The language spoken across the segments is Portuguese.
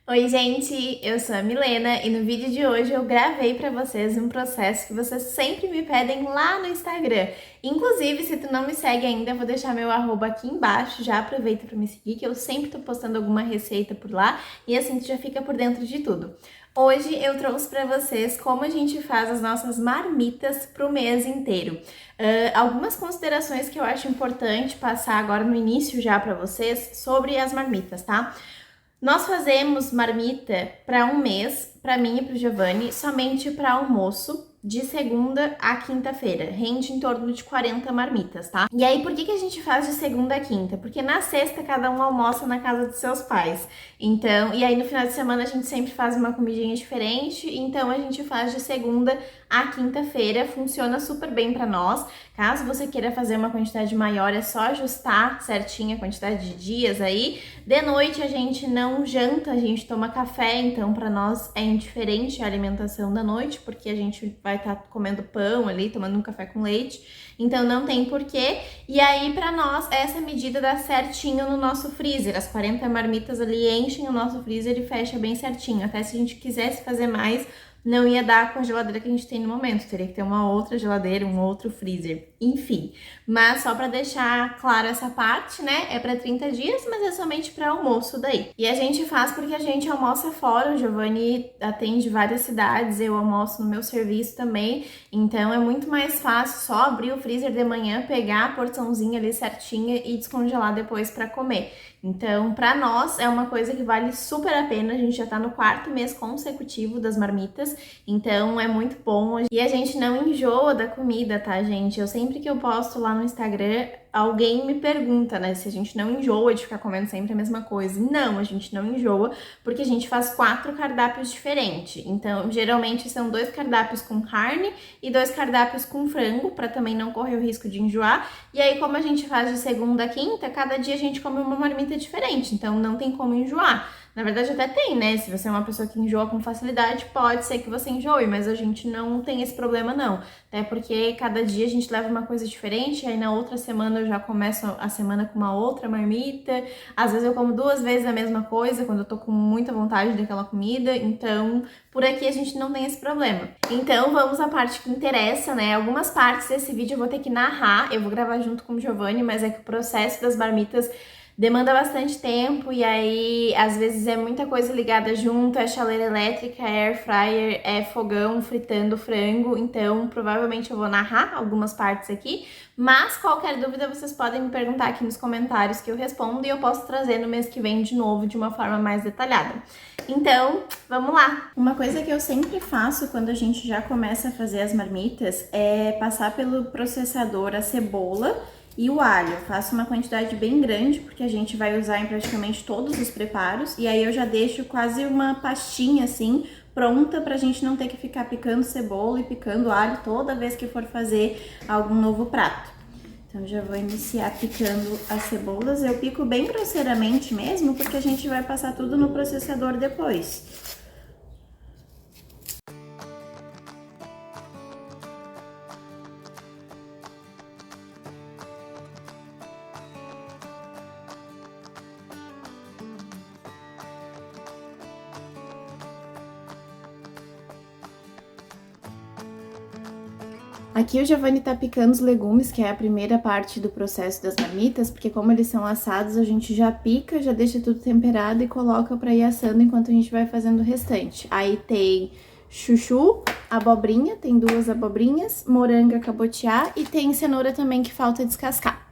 Oi, gente, eu sou a Milena e no vídeo de hoje eu gravei pra vocês um processo que vocês sempre me pedem lá no Instagram. Inclusive, se tu não me segue ainda, eu vou deixar meu arroba aqui embaixo, já aproveita pra me seguir, que eu sempre tô postando alguma receita por lá e assim tu já fica por dentro de tudo. Hoje eu trouxe pra vocês como a gente faz as nossas marmitas pro mês inteiro. Algumas considerações que eu acho importante passar agora no início já pra vocês sobre as marmitas, tá? Nós fazemos marmita para um mês, para mim e para o Giovanni, somente para almoço, de segunda a quinta-feira. Rende em torno de 40 marmitas, tá? E aí, por que a gente faz de segunda a quinta? Porque na sexta cada um almoça na casa dos seus pais. Então, e aí no final de semana a gente sempre faz uma comidinha diferente, então a gente faz de segunda a quinta-feira, funciona super bem para nós. Caso você queira fazer uma quantidade maior, é só ajustar certinho a quantidade de dias aí. De noite a gente não janta, a gente toma café, então para nós é indiferente a alimentação da noite, porque a gente vai estar comendo pão ali, tomando um café com leite, então não tem porquê. E aí para nós essa medida dá certinho no nosso freezer, as 40 marmitas ali enchem o nosso freezer e fecha bem certinho. Até se a gente quisesse fazer mais, não ia dar com a geladeira que a gente tem no momento, teria que ter uma outra geladeira, um outro freezer, enfim. Mas só para deixar claro essa parte, né, é para 30 dias, mas é somente para almoço daí. E a gente faz porque a gente almoça fora, o Giovanni atende várias cidades, eu almoço no meu serviço também, então é muito mais fácil só abrir o freezer de manhã, pegar a porçãozinha ali certinha e descongelar depois para comer. Então, para nós é uma coisa que vale super a pena. A gente já tá no 4º mês consecutivo das marmitas, então é muito bom. E a gente não enjoa da comida, tá, gente? Eu sempre que eu posto lá no Instagram, alguém me pergunta, né, se a gente não enjoa de ficar comendo sempre a mesma coisa. Não, a gente não enjoa, porque a gente faz 4 cardápios diferentes. Então, geralmente são 2 cardápios com carne e 2 cardápios com frango, para também não correr o risco de enjoar. E aí, como a gente faz de segunda a quinta, cada dia a gente come uma marmita diferente, então não tem como enjoar. Na verdade, até tem, né? Se você é uma pessoa que enjoa com facilidade, pode ser que você enjoe, mas a gente não tem esse problema, não. Até porque cada dia a gente leva uma coisa diferente, aí na outra semana eu já começo a semana com uma outra marmita. Às vezes eu como 2 vezes a mesma coisa, quando eu tô com muita vontade daquela comida, então por aqui a gente não tem esse problema. Então vamos à parte que interessa, né? Algumas partes desse vídeo eu vou ter que narrar, eu vou gravar junto com o Giovanni, mas é que o processo das marmitas demanda bastante tempo e aí às vezes é muita coisa ligada junto, é chaleira elétrica, é air fryer, é fogão fritando frango, então provavelmente eu vou narrar algumas partes aqui, mas qualquer dúvida vocês podem me perguntar aqui nos comentários que eu respondo e eu posso trazer no mês que vem de novo de uma forma mais detalhada. Então, vamos lá! Uma coisa que eu sempre faço quando a gente já começa a fazer as marmitas é passar pelo processador a cebola e o alho. Eu faço uma quantidade bem grande, porque a gente vai usar em praticamente todos os preparos. E aí eu já deixo quase uma pastinha assim, pronta pra gente não ter que ficar picando cebola e picando alho toda vez que for fazer algum novo prato. Então já vou iniciar picando as cebolas. Eu pico bem grosseiramente mesmo, porque a gente vai passar tudo no processador depois. Aqui o Giovanni tá picando os legumes, que é a primeira parte do processo das marmitas, porque como eles são assados, a gente já pica, já deixa tudo temperado e coloca pra ir assando enquanto a gente vai fazendo o restante. Aí tem chuchu, abobrinha, tem 2 abobrinhas, moranga cabotiá e tem cenoura também que falta descascar.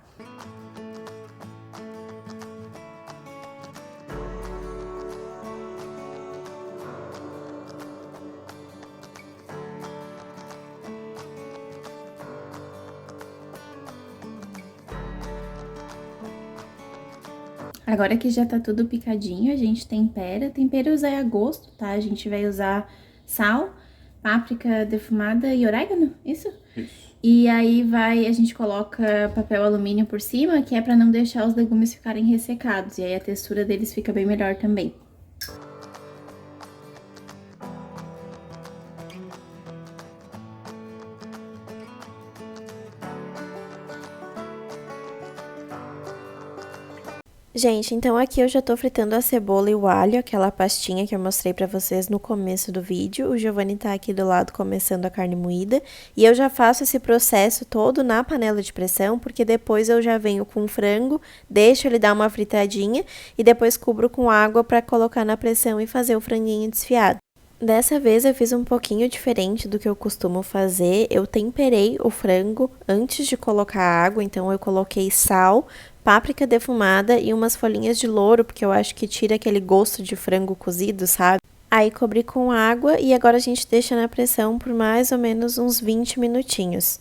Agora que já tá tudo picadinho, a gente tempera. Tempero usar a gosto, tá? A gente vai usar sal, páprica defumada e orégano, isso? Isso. E aí a gente coloca papel alumínio por cima, que é pra não deixar os legumes ficarem ressecados. E aí a textura deles fica bem melhor também. Gente, então aqui eu já tô fritando a cebola e o alho, aquela pastinha que eu mostrei pra vocês no começo do vídeo. O Giovanni tá aqui do lado começando a carne moída. E eu já faço esse processo todo na panela de pressão, porque depois eu já venho com o frango, deixo ele dar uma fritadinha e depois cubro com água pra colocar na pressão e fazer o franguinho desfiado. Dessa vez eu fiz um pouquinho diferente do que eu costumo fazer. Eu temperei o frango antes de colocar água, então eu coloquei sal, páprica defumada e umas folhinhas de louro, porque eu acho que tira aquele gosto de frango cozido, sabe? Aí cobri com água e agora a gente deixa na pressão por mais ou menos uns 20 minutinhos.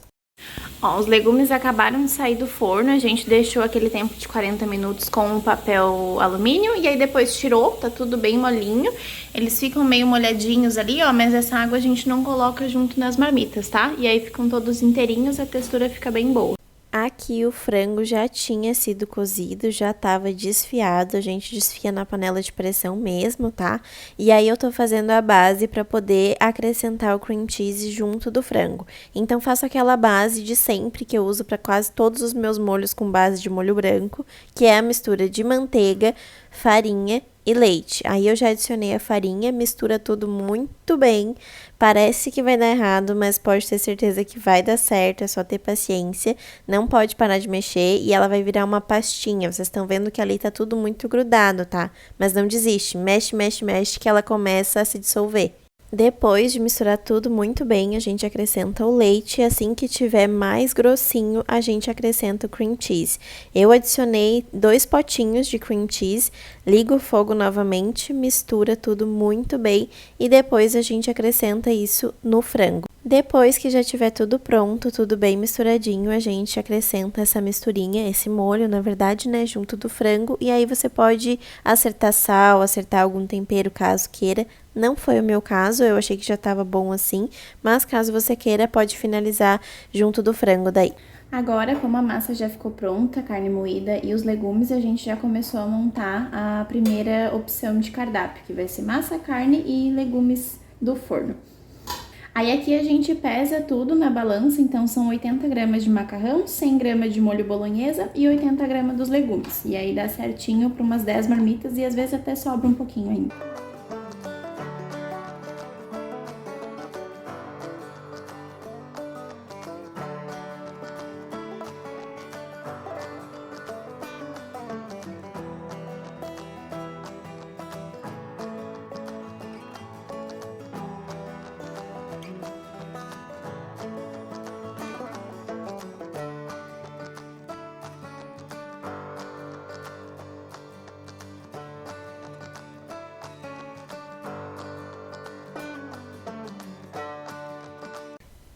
Ó, os legumes acabaram de sair do forno, a gente deixou aquele tempo de 40 minutos com o papel alumínio e aí depois tirou, tá tudo bem molinho. Eles ficam meio molhadinhos ali, ó, mas essa água a gente não coloca junto nas marmitas, tá? E aí ficam todos inteirinhos, a textura fica bem boa. Aqui o frango já tinha sido cozido, já tava desfiado, a gente desfia na panela de pressão mesmo, tá? E aí eu tô fazendo a base para poder acrescentar o cream cheese junto do frango. Então faço aquela base de sempre que eu uso para quase todos os meus molhos com base de molho branco, que é a mistura de manteiga, farinha e leite. Aí eu já adicionei a farinha, mistura tudo muito bem. Parece que vai dar errado, mas pode ter certeza que vai dar certo, é só ter paciência. Não pode parar de mexer e ela vai virar uma pastinha. Vocês estão vendo que ali tá tudo muito grudado, tá? Mas não desiste, mexe, mexe, mexe que ela começa a se dissolver. Depois de misturar tudo muito bem, a gente acrescenta o leite e assim que tiver mais grossinho, a gente acrescenta o cream cheese. Eu adicionei 2 potinhos de cream cheese, ligo o fogo novamente, mistura tudo muito bem e depois a gente acrescenta isso no frango. Depois que já tiver tudo pronto, tudo bem misturadinho, a gente acrescenta essa misturinha, esse molho, na verdade, né, junto do frango. E aí você pode acertar sal, acertar algum tempero, caso queira. Não foi o meu caso, eu achei que já estava bom assim, mas caso você queira, pode finalizar junto do frango daí. Agora, como a massa já ficou pronta, carne moída e os legumes, a gente já começou a montar a primeira opção de cardápio, que vai ser massa, carne e legumes do forno. Aí aqui a gente pesa tudo na balança, então são 80 gramas de macarrão, 100 gramas de molho bolonhesa e 80 gramas dos legumes. E aí dá certinho para umas 10 marmitas e às vezes até sobra um pouquinho ainda.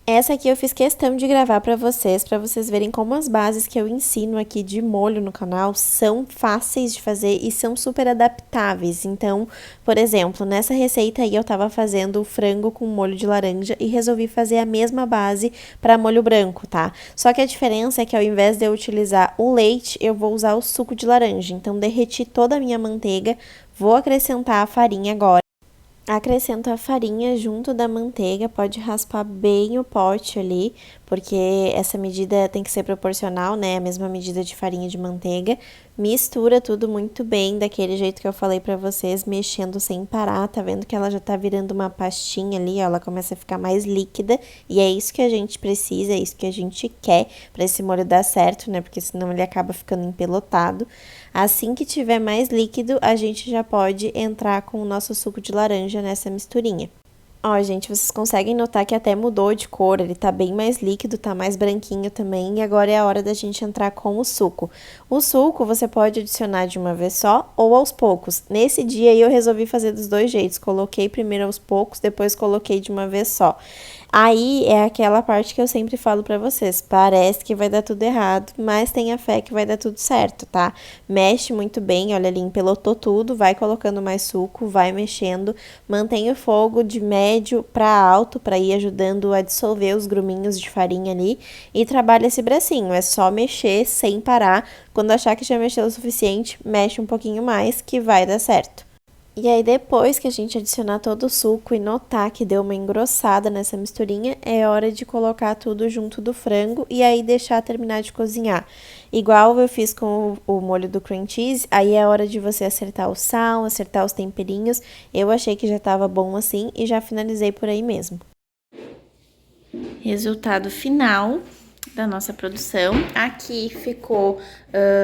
Essa aqui eu fiz questão de gravar para vocês verem como as bases que eu ensino aqui de molho no canal são fáceis de fazer e são super adaptáveis. Então, por exemplo, nessa receita aí eu tava fazendo o frango com molho de laranja e resolvi fazer a mesma base para molho branco, tá? Só que a diferença é que ao invés de eu utilizar o leite, eu vou usar o suco de laranja. Então, derreti toda a minha manteiga, vou acrescentar a farinha agora. Acrescento a farinha junto da manteiga, pode raspar bem o pote ali, porque essa medida tem que ser proporcional, né? A mesma medida de farinha e de manteiga. Mistura tudo muito bem, daquele jeito que eu falei pra vocês, mexendo sem parar. Tá vendo que ela já tá virando uma pastinha ali, ó, ela começa a ficar mais líquida. E é isso que a gente precisa, é isso que a gente quer pra esse molho dar certo, né? Porque senão ele acaba ficando empelotado. Assim que tiver mais líquido, a gente já pode entrar com o nosso suco de laranja nessa misturinha. Ó, gente, vocês conseguem notar que até mudou de cor, ele tá bem mais líquido, tá mais branquinho também, e agora é a hora da gente entrar com o suco. O suco você pode adicionar de uma vez só ou aos poucos. Nesse dia aí eu resolvi fazer dos dois jeitos, coloquei primeiro aos poucos, depois coloquei de uma vez só. Aí é aquela parte que eu sempre falo pra vocês, parece que vai dar tudo errado, mas tenha fé que vai dar tudo certo, tá? Mexe muito bem, olha ali, empelotou tudo, vai colocando mais suco, vai mexendo, mantenha o fogo de médio pra alto pra ir ajudando a dissolver os gruminhos de farinha ali e trabalha esse bracinho, é só mexer sem parar, quando achar que já mexeu o suficiente, mexe um pouquinho mais que vai dar certo. E aí depois que a gente adicionar todo o suco e notar que deu uma engrossada nessa misturinha, é hora de colocar tudo junto do frango e aí deixar terminar de cozinhar. Igual eu fiz com o molho do cream cheese, aí é hora de você acertar o sal, acertar os temperinhos. Eu achei que já tava bom assim e já finalizei por aí mesmo. Resultado final da nossa produção. Aqui ficou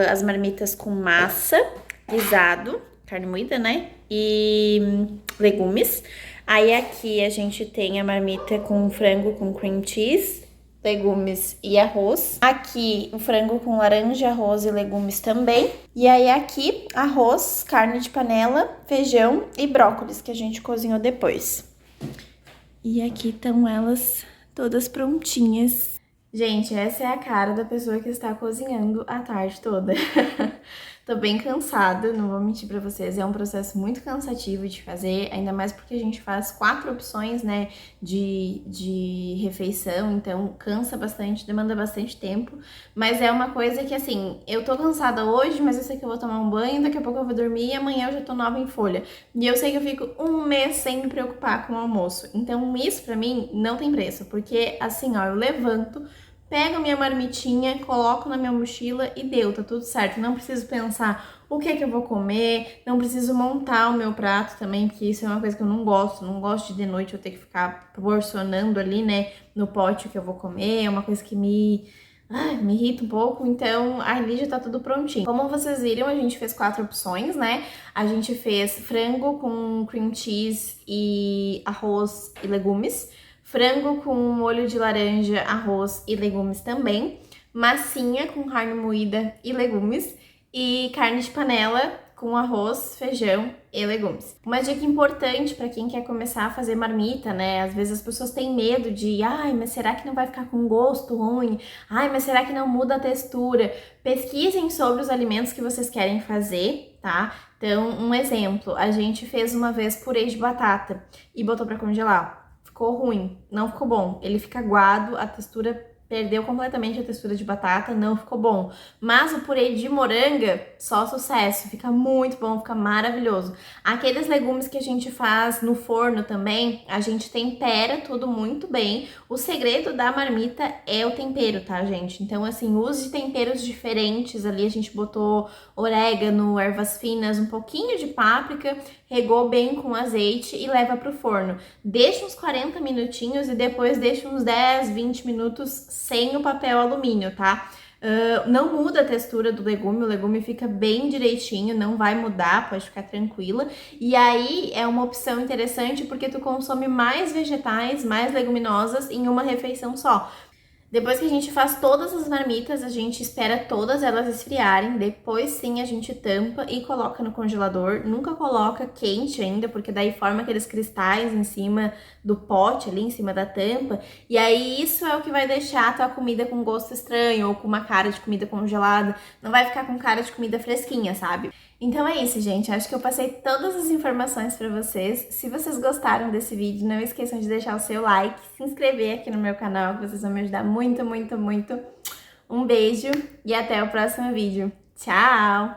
as marmitas com massa, guisado, carne moída, né? E legumes. Aí aqui a gente tem a marmita com frango com cream cheese, legumes e arroz. Aqui o frango com laranja, arroz e legumes também. E aí aqui arroz, carne de panela, feijão e brócolis que a gente cozinhou depois. E aqui estão elas todas prontinhas. Gente, essa é a cara da pessoa que está cozinhando a tarde toda. Tô bem cansada, não vou mentir pra vocês, é um processo muito cansativo de fazer, ainda mais porque a gente faz 4 opções, né, de refeição, então cansa bastante, demanda bastante tempo, mas é uma coisa que, assim, eu tô cansada hoje, mas eu sei que eu vou tomar um banho, daqui a pouco eu vou dormir e amanhã eu já tô nova em folha. E eu sei que eu fico um mês sem me preocupar com o almoço, então isso pra mim não tem preço, porque, assim, ó, eu levanto, pego minha marmitinha, coloco na minha mochila e deu, tá tudo certo. Não preciso pensar o que é que eu vou comer, não preciso montar o meu prato também, porque isso é uma coisa que eu não gosto. Não gosto de noite eu ter que ficar porcionando ali, né, no pote o que eu vou comer. É uma coisa que me irrita um pouco, então ali já tá tudo prontinho. Como vocês viram, a gente fez 4 opções, né? A gente fez frango com cream cheese e arroz e legumes. Frango com molho de laranja, arroz e legumes também. Massinha com carne moída e legumes. E carne de panela com arroz, feijão e legumes. Uma dica importante para quem quer começar a fazer marmita, né? Às vezes as pessoas têm medo de, ai, mas será que não vai ficar com gosto ruim? Ai, mas será que não muda a textura? Pesquisem sobre os alimentos que vocês querem fazer, tá? Então, um exemplo, a gente fez uma vez purê de batata e botou para congelar. Ficou ruim, não ficou bom. Ele fica aguado, a textura perdeu completamente a textura de batata, não ficou bom. Mas o purê de moranga, só sucesso, fica muito bom, fica maravilhoso. Aqueles legumes que a gente faz no forno também, a gente tempera tudo muito bem. O segredo da marmita é o tempero, tá, gente? Então, assim, use temperos diferentes ali. A gente botou orégano, ervas finas, um pouquinho de páprica, regou bem com azeite e leva pro forno. Deixa uns 40 minutinhos e depois deixa uns 10, 20 minutos sem o papel alumínio, tá? Não muda a textura do legume, o legume fica bem direitinho, não vai mudar, pode ficar tranquila. E aí é uma opção interessante porque tu consome mais vegetais, mais leguminosas em uma refeição só. Depois que a gente faz todas as marmitas, a gente espera todas elas esfriarem. Depois sim a gente tampa e coloca no congelador. Nunca coloca quente ainda, porque daí forma aqueles cristais em cima do pote, ali em cima da tampa. E aí isso é o que vai deixar a tua comida com gosto estranho ou com uma cara de comida congelada. Não vai ficar com cara de comida fresquinha, sabe? Então é isso, gente. Acho que eu passei todas as informações para vocês. Se vocês gostaram desse vídeo, não esqueçam de deixar o seu like, se inscrever aqui no meu canal, que vocês vão me ajudar muito, muito, muito. Um beijo e até o próximo vídeo. Tchau!